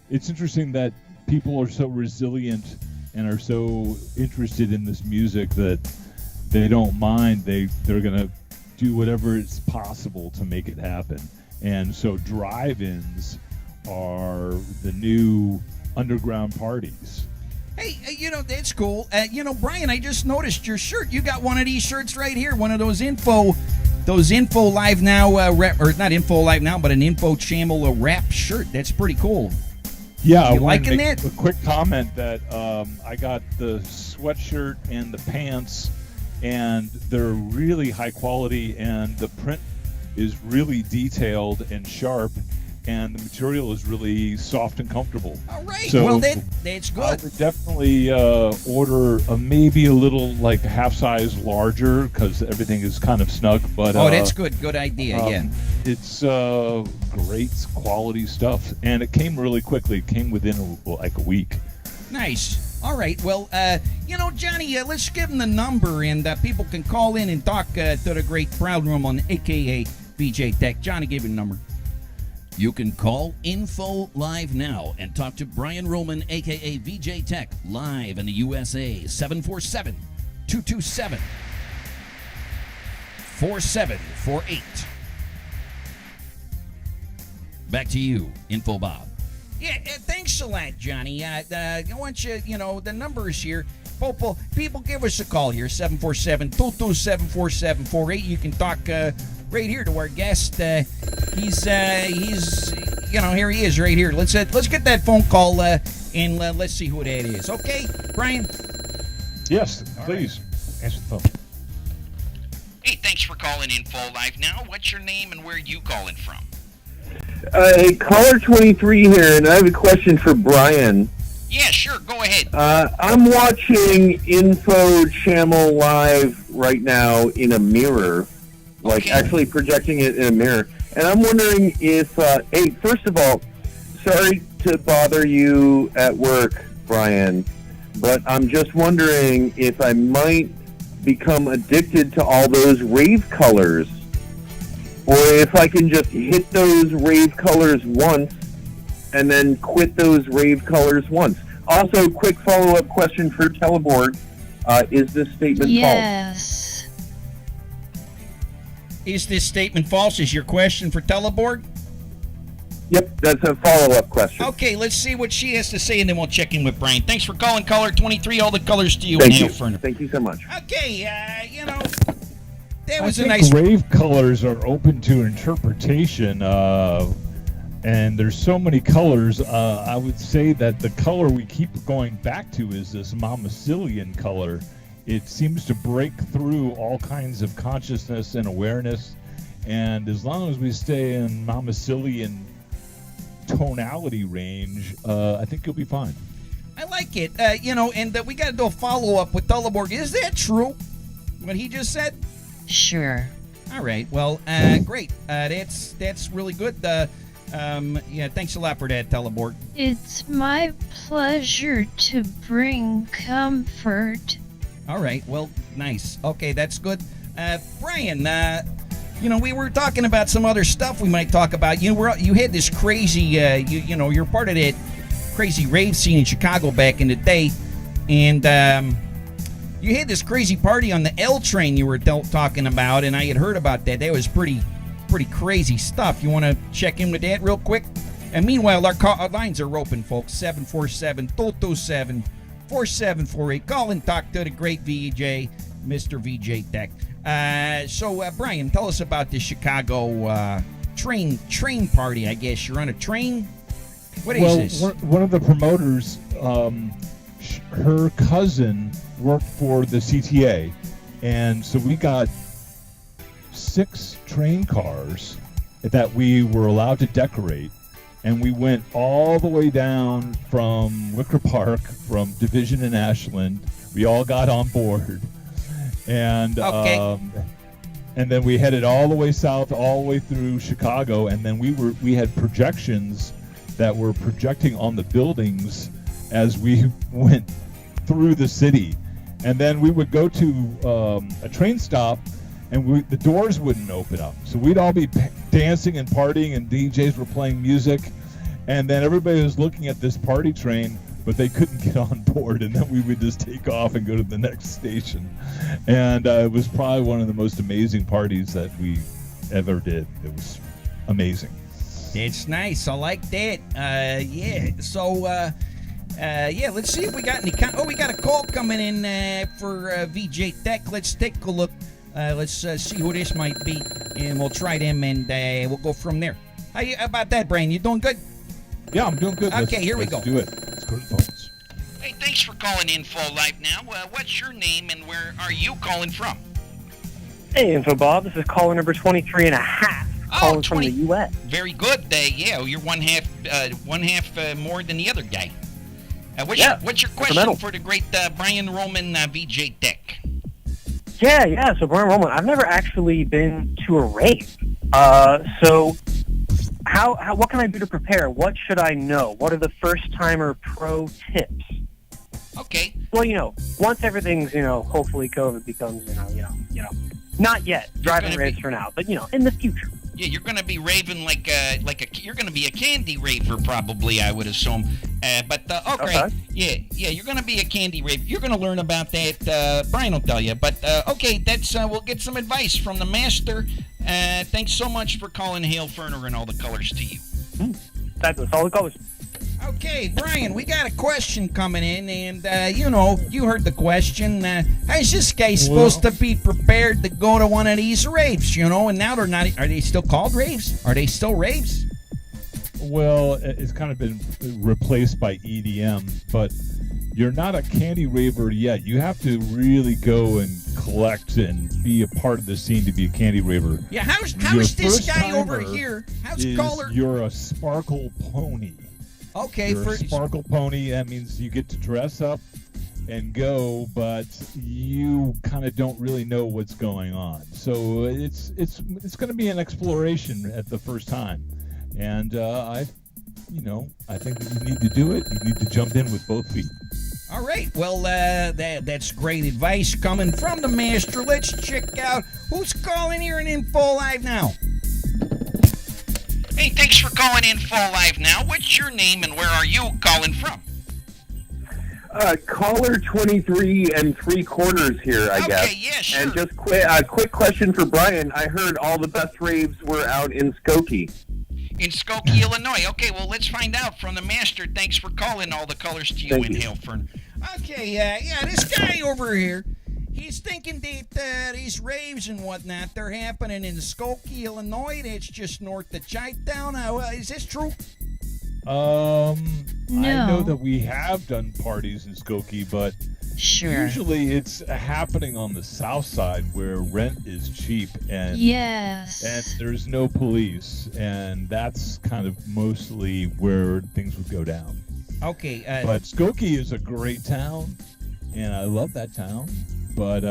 it's interesting that people are so resilient and are so interested in this music that they don't mind. They're going to do whatever is possible to make it happen. And so drive-ins are the new underground parties. Hey, that's cool. Brian, I just noticed your shirt. You got one of these shirts right here. One of those Info Live Now rap, or not Info Live Now, but an InfoChammel rap shirt. That's pretty cool. Yeah, You I wanted liking to make that? a quick comment that I got the sweatshirt and the pants, and they're really high quality, and the print is really detailed and sharp, and the material is really soft and comfortable. All right. So Well, that's I good. would definitely order maybe a little like half size larger because everything is kind of snug. But That's good. Good idea. Yeah. It's great quality stuff, and it came really quickly. It came within like a week. Nice. All right. Well, Johnny, let's give him the number, and people can call in and talk to the great Proud Room on a.k.a. VJ Tech. Johnny, give him the number. You can call Info Live now and talk to Brian Rullman, a.k.a. VJ Tech, live in the USA, 747-227-4748. Back to you, Info Bob. Yeah, thanks a lot, Johnny. I want you, the numbers here. People give us a call here, 747-227-4748. You can talk right here to our guest. He's here he is right here. Let's get that phone call and let's see who that is. Okay, Brian? Yes, please. Answer the phone. Hey, thanks for calling Info Live now. What's your name and where are you calling from? Caller 23 here, and I have a question for Brian. Yeah, sure. Go ahead. I'm watching InfoChammel live right now in a mirror, actually projecting it in a mirror. And I'm wondering if, hey, first of all, sorry to bother you at work, Brian, but I'm just wondering if I might become addicted to all those rave colors, or if I can just hit those rave colors once and then quit those rave colors once. Also, quick follow-up question for Teleborg. Is this statement false? Yes. Is this statement false? Is your question for Teleborg? Yep, that's a follow-up question. Okay, let's see what she has to say, and then we'll check in with Brian. Thanks for calling, caller 23. All the colors to you, and Hail Ferner. Thank you so much. Okay, that was I a think nice. rave colors are open to interpretation, and there's so many colors. I would say that the color we keep going back to is this Mamacillian color. it seems to break through all kinds of consciousness and awareness. And as long as we stay in Mamacillian tonality range, I think you'll be fine. I like it. And we got to do a follow-up with Tulleborg. Is that true, what he just said? Sure. All right. Well, great. That's really good. Thanks a lot for that, Tulleborg. It's my pleasure to bring comfort. All right. Well, nice. Okay, that's good. Brian, we were talking about some other stuff we might talk about. You had this crazy, you're part of that crazy rave scene in Chicago back in the day, and you had this crazy party on the L train you were talking about, and I had heard about that. That was pretty crazy stuff. You want to check in with that real quick? And meanwhile, our lines are open, folks. 747-227-4748. Call and talk to the great VJ, Mr. VJ Tech. So Brian, tell us about the Chicago train party. I guess you're on a train. What is this? One of the promoters, her cousin worked for the CTA, and so we got 6 train cars that we were allowed to decorate, and we went all the way down from Wicker Park, from Division and Ashland. We all got on board, and and then we headed all the way south, all the way through Chicago, and then we had projections that were projecting on the buildings as we went through the city. And then we would go to a train stop, and the doors wouldn't open up. So we'd all be dancing and partying, and DJs were playing music. And then everybody was looking at this party train, but they couldn't get on board. And then we would just take off and go to the next station. And it was probably one of the most amazing parties that we ever did. It was amazing. It's nice. I like that. So, let's see if we got any. We got a call coming in for VJ Tech. Let's take a look. Let's see who this might be, and we'll try them, and we'll go from there. How about that, Brian? You doing good? Yeah, I'm doing good. Okay, here we go. Let's do it. Let's go to the phones. Hey, thanks for calling Info Live now. What's your name, and where are you calling from? Hey, Info Bob. This is caller number 23 and a half. Calling from the U.S. Very good. You're one half more than the other guy. What's your question for the great Brian Rullman, VJ Tech? Yeah. So Brian Rullman, I've never actually been to a rave. So what can I do to prepare? What should I know? What are the first timer pro tips? Okay. Well, once everything's, hopefully COVID becomes, not yet driving raves for now, but in the future. Yeah, you're going to be raving you're going to be a candy raver probably, I would assume. Okay. Yeah, you're going to be a candy raver. You're going to learn about that. Brian will tell you. But okay, we'll get some advice from the master. Thanks so much for calling Hail Ferner and all the colors to you. That's all the colors. Okay, Brian, we got a question coming in, and you heard the question. How's this guy supposed to be prepared to go to one of these raves? And now they're not. Are they still called raves? Are they still raves? Well, it's kind of been replaced by EDM, but you're not a candy raver yet. You have to really go and collect and be a part of the scene to be a candy raver. Yeah, how's this guy over here? How's caller? You're a sparkle pony. Okay, you're a sparkle pony. That means you get to dress up and go, but you kind of don't really know what's going on. So it's going to be an exploration at the first time, and I think that you need to do it. You need to jump in with both feet. All right. Well, that's great advice coming from the master. Let's check out who's calling here in Info Live now. Hey, thanks for calling Info Live now. What's your name and where are you calling from? Caller 23 3/4 here, I guess. Okay, yeah, sure. And just quick question for Brian. I heard all the best raves were out in Skokie. In Skokie, Illinois. Okay, well, let's find out from the master. Thanks for calling all the colors to you in Halefern. Okay, this guy over here, he's thinking that these raves and whatnot, they're happening in Skokie, Illinois. That's just north of Chi-Town. Is this true? I know that we have done parties in Skokie, but Sure. Usually it's happening on the south side where rent is cheap and yes, and there's no police, and that's kind of mostly where things would go down. Okay. But Skokie is a great town, and I love that town. But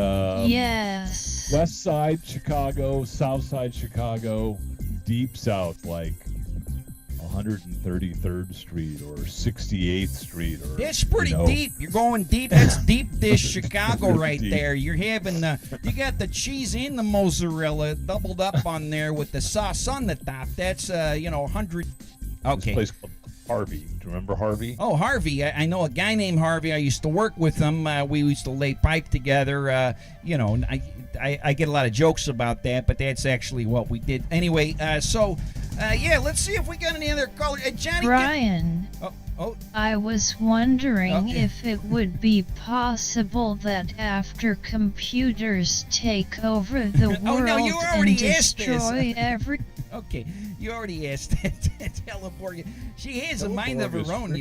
yes, west side Chicago, south side Chicago, deep south, like 133rd Street or 68th Street, or that's pretty deep. You're going deep. That's deep dish Chicago right deep. there. You're having you got the cheese and the mozzarella doubled up on there with the sauce on the top. That's 100. Okay. This place called Harvey. Do you remember Harvey? Oh, Harvey. I know a guy named Harvey. I used to work with him. We used to lay pipe together. I get a lot of jokes about that, but that's actually what we did. Anyway, let's see if we got any other caller. Johnny. Brian. I was wondering if it would be possible that after computers take over the world you already and asked destroy every... Okay, you already asked that. Teleborg. She has a mind of her own, and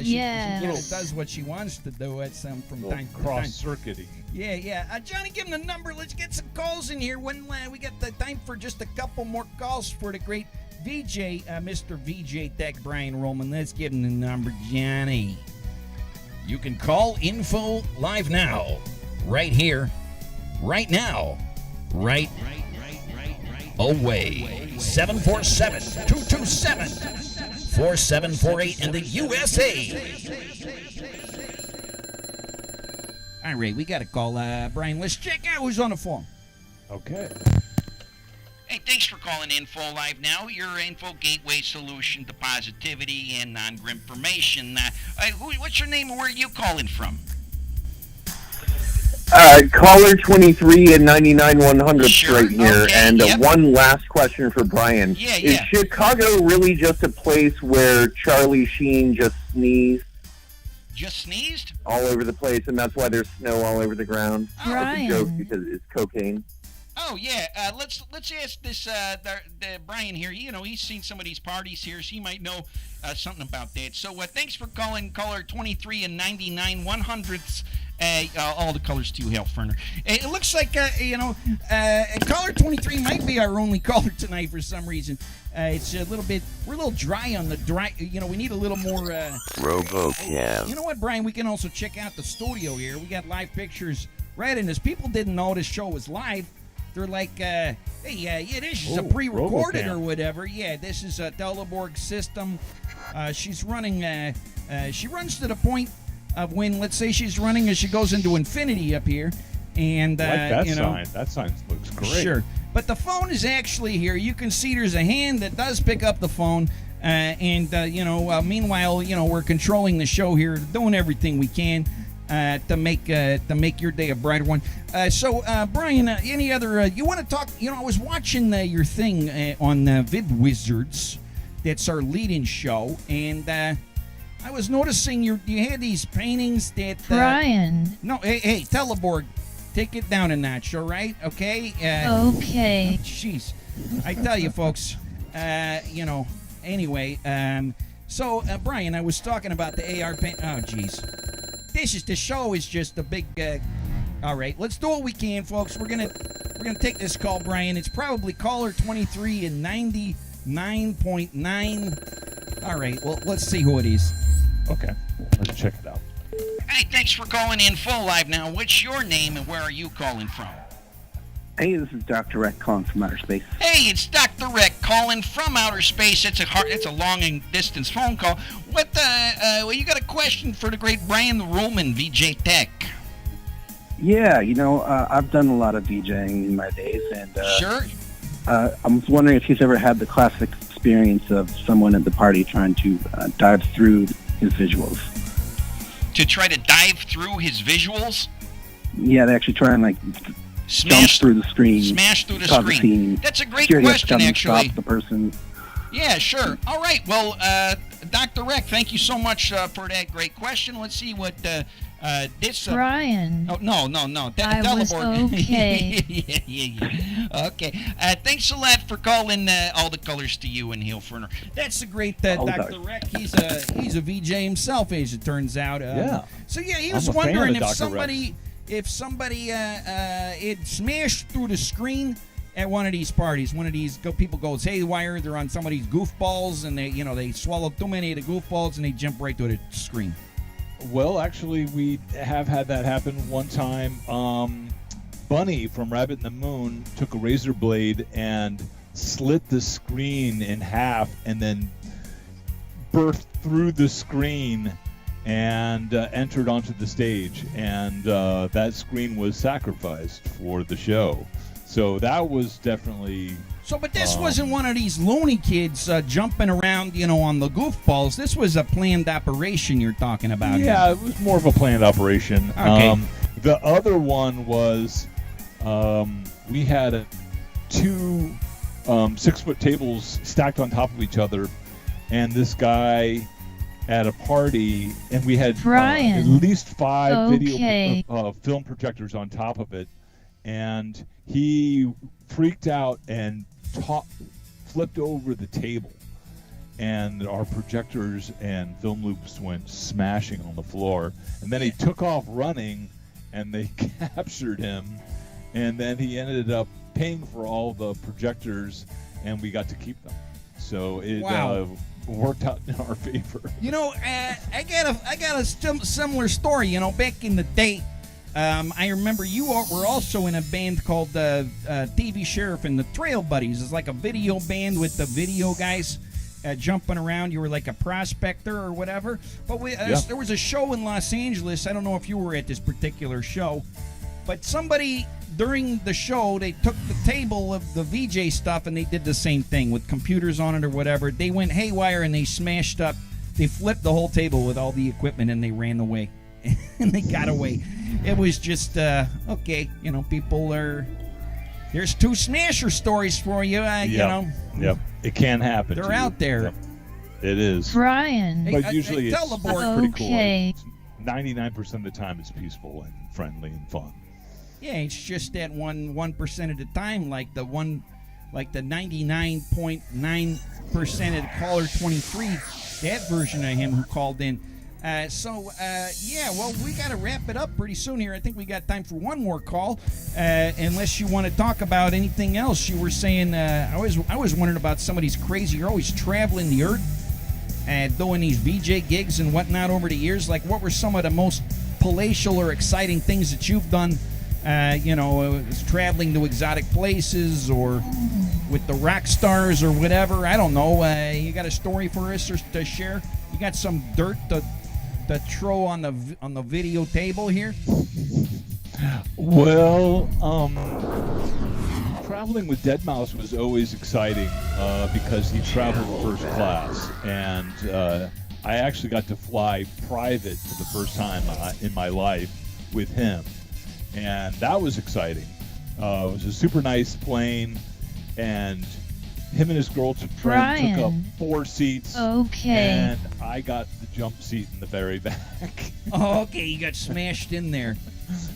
she does what she wants to do at some from time to time. Cross-circuiting. Yeah. Johnny, give him the number. Let's get some calls in here. When we got the time for just a couple more calls for the great VJ, Mr. VJ Tech, Brian Rullman. Let's give him the number, Johnny. You can call Info live now, right here, right now, right away. 747-227-4748 in the USA. All right, we got to call Brian. Let's check out who's on the phone. Okay. Hey, thanks for calling Info Live Now, your info gateway solution to positivity and non-information. What's your name and where are you calling from? Caller 23 and 99-100 straight here. Okay, and one last question for Brian. Is Chicago really just a place where Charlie Sheen just sneezed? Just sneezed? All over the place, and that's why there's snow all over the ground. Brian. It's a joke because it's cocaine. Oh yeah, let's ask this Brian here. He's seen some of these parties here, so he might know something about that. So thanks for calling caller 23 and 99-100. All the colors too, Hal Ferner. It looks like caller 23 might be our only caller tonight for some reason. It's we're a little dry on the dry. We need a little more. RoboCam. You know what, Brian? We can also check out the studio here. We got live pictures right in this. People didn't know this show was live. They're like, hey, this is a pre-recorded or whatever. Yeah, this is a Teleborg system. She's running. She runs to the point of when, let's say, she's running as she goes into infinity up here, and that sign. That sign looks great. Sure, but the phone is actually here. You can see there's a hand that does pick up the phone, meanwhile, we're controlling the show here, doing everything we can. To make your day a brighter one. Brian, any other? You want to talk? I was watching your thing on Vid Wizards. That's our lead-in show, and I was noticing you had these paintings that. Brian. No, hey, Teleborg, take it down a notch, all right? Okay. Okay. Jeez, I tell you, folks. Anyway. Brian, I was talking about the AR paint. Oh, jeez. The show is just a big. All right, let's do what we can, folks. We're gonna take this call, Brian. It's probably caller 23 and 99.9. All right, well, let's see who it is. Okay, let's check it out. Hey, thanks for calling in full live now. What's your name and where are you calling from? Hey, this is Dr. Rec calling from outer space. Hey, it's Dr. Rec calling from outer space. It's a long and distance phone call. You got a question for the great Brian Rullman, VJ Tech? Yeah, I've done a lot of DJing in my days, and sure. I was wondering if he's ever had the classic experience of someone at the party trying to dive through his visuals. To try to dive through his visuals? Yeah, they actually try and jump through the screen. Smash through the screen. That's a great question, actually. Stop the person. Yeah, sure. All right. Well, Dr. Rec, thank you so much for that great question. Let's see what This Brian. Oh no. I was okay. yeah. Okay. Thanks a lot for calling all the colors to you and Hill Ferner. That's the great Dr. Reck. He's a VJ himself, as it turns out. Yeah. So yeah, he was I'm a fan wondering of if Dr. somebody it smashed through the screen at one of these parties. One of these people goes haywire. They're on some of these goofballs, and they swallow too many of the goofballs, and they jump right to the screen. Well, actually, we have had that happen one time. Bunny from Rabbit in the Moon took a razor blade and slit the screen in half and then burst through the screen and entered onto the stage. And that screen was sacrificed for the show. So that was definitely... So, but this wasn't one of these loony kids jumping around, on the goofballs. This was a planned operation you're talking about. Yeah, it was more of a planned operation. Okay. The other one was we had two 6-foot tables stacked on top of each other, and this guy at a party, and we had at least 5 video film projectors on top of it, and he freaked out and flipped over the table, and our projectors and film loops went smashing on the floor, and then he took off running, and they captured him, and then he ended up paying for all the projectors, and we got to keep them. So it worked out in our favor. I got a similar story. Back in the day, I remember you were also in a band called TV Sheriff and the Trail Buddies. It's like a video band with the video guys jumping around. You were like a prospector or whatever. But there was a show in Los Angeles. I don't know if you were at this particular show, but somebody during the show, they took the table of the VJ stuff and they did the same thing with computers on it or whatever. They went haywire and they smashed up. They flipped the whole table with all the equipment and they ran away. And they got away. It was just, okay, people are... There's 2 smasher stories for you, Yep, it can happen. They're out there. Yep. It is. Brian. But usually it's pretty cool. Okay. 99% of the time it's peaceful and friendly and fun. Yeah, it's just that 1% of the time, like the 99.9% of the caller 23, that version of him who called in. We got to wrap it up pretty soon here. I think we got time for one more call, unless you want to talk about anything else. You were saying, I was wondering about some of these crazy, you're always traveling the earth and doing these VJ gigs and whatnot over the years. Like, what were some of the most palatial or exciting things that you've done? Traveling to exotic places or with the rock stars or whatever. I don't know. You got a story for us or to share? You got some dirt to throw on the video table here? Well, traveling with Deadmau5 was always exciting because he traveled first class, and I actually got to fly private for the first time in my life with him. And that was exciting. It was a super nice plane, and him and his girlfriend took up 4 seats. Okay. And I got the jump seat in the very back. Oh, okay. You got smashed in there.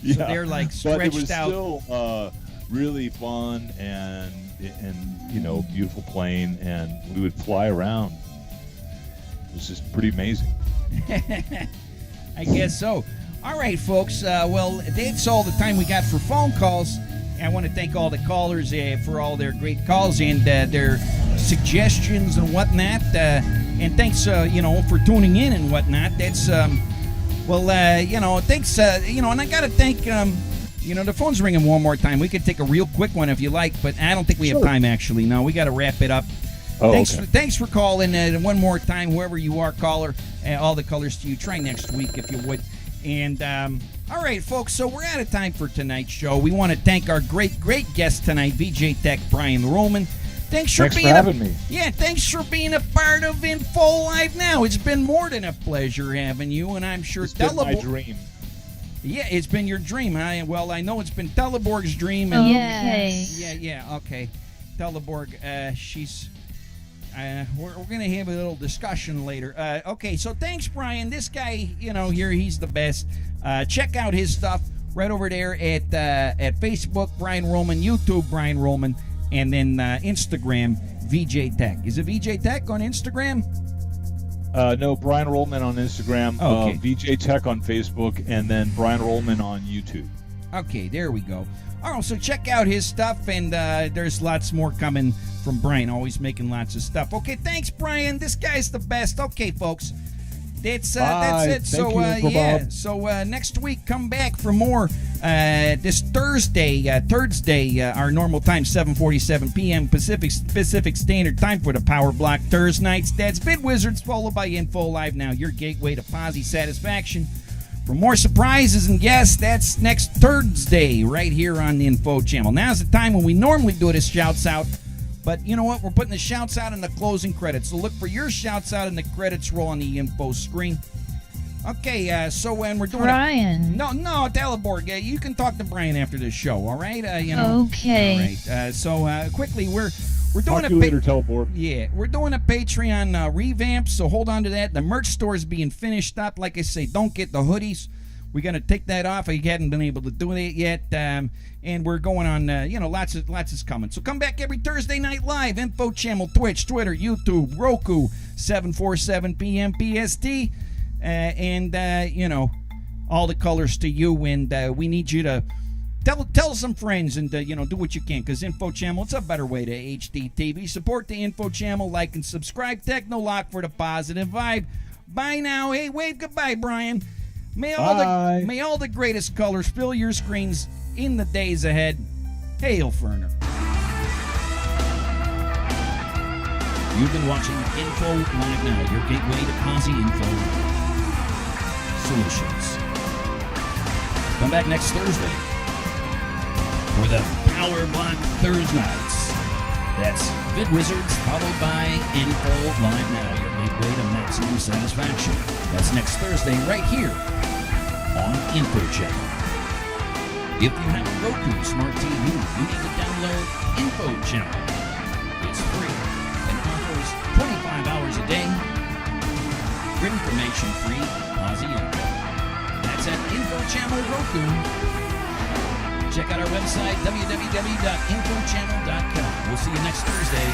Yeah. So they're like stretched but it was out. Still really fun and beautiful plane, and we would fly around. It was just pretty amazing. I guess so. All right, folks. That's all the time we got for phone calls. I want to thank all the callers for all their great calls and their suggestions and whatnot. And thanks, for tuning in and whatnot. That's, thanks, and I got to thank, the phone's ringing one more time. We could take a real quick one if you like, but I don't think we have time, actually. No, we got to wrap it up. Oh, thanks for calling one more time, whoever you are, caller. All the colors to you. Try next week if you would. And, all right, folks, so we're out of time for tonight's show. We want to thank our great guest tonight, VJ Tech Brian Rullman. Thanks for having me. Yeah, thanks for being a part of Info Live Now. It's been more than a pleasure having you, and I'm sure it's been my dream. Yeah, it's been your dream, huh? Well, I know it's been Teleborg's dream. And yes. Yeah, okay. Teleborg, she's... we're going to have a little discussion later. Okay, so thanks, Brian. This guy, here, he's the best. check out his stuff right over there at Facebook, Brien Rullman, YouTube, Brien Rullman, and then Instagram, VJ Tech. Is it VJ Tech on Instagram? No, Brien Rullman on Instagram, Okay. VJ Tech on Facebook, and then Brien Rullman on YouTube. Okay, there we go. All right, so check out his stuff, and there's lots more coming from Brian, always making lots of stuff. Okay, thanks, Brian. This guy's the best. Okay, folks, that's it. Thank So you, yeah, Bob. so next week come back for more. This Thursday, our normal time, 7:47 p.m. Pacific Standard Time for the Power Block Thursday nights. That's Vid Wizards, followed by Info Live Now, your gateway to Posse satisfaction. For more surprises and guests, that's next Thursday right here on the InfoChammel. Now's the time when we normally do this shouts out, but you know what? We're putting the shouts out in the closing credits. So look for your shouts out in the credits roll on the info screen. Okay, so when we're doing Brian. No, Teleborg, you can talk to Brian after this show, all right? Okay. All right. So quickly, we're doing Talk to you later, Teleborg. Yeah, we're doing a Patreon revamp, so hold on to that. The merch store is being finished up. Like I say, don't get the hoodies. We're going to take that off. I hadn't been able to do it yet. And we're going on, lots is coming. So come back every Thursday night live. InfoChammel, Twitch, Twitter, YouTube, Roku, 7:47 p.m. PST. All the colors to you. And we need you to tell some friends and, do what you can, because InfoChammel, it's a better way to HD TV. Support the InfoChammel, like and subscribe. Technolock for the positive vibe. Bye now. Hey, wave goodbye, Brian. May all the greatest colors fill your screens in the days ahead. Hail, Ferner. You've been watching Info Live Now, your gateway to Posse Info Solutions. Come back next Thursday for the Power Block Thursday nights. That's Vid Wizards, followed by Info Live Now, your gateway to maximum satisfaction. That's next Thursday right here on InfoChammel. If you have a Roku Smart TV, you need to download InfoChammel. It's free and offers 25 hours a day. Grid information free, Posse info. That's at InfoChammel Roku. Check out our website, www.infochammel.com. We'll see you next Thursday.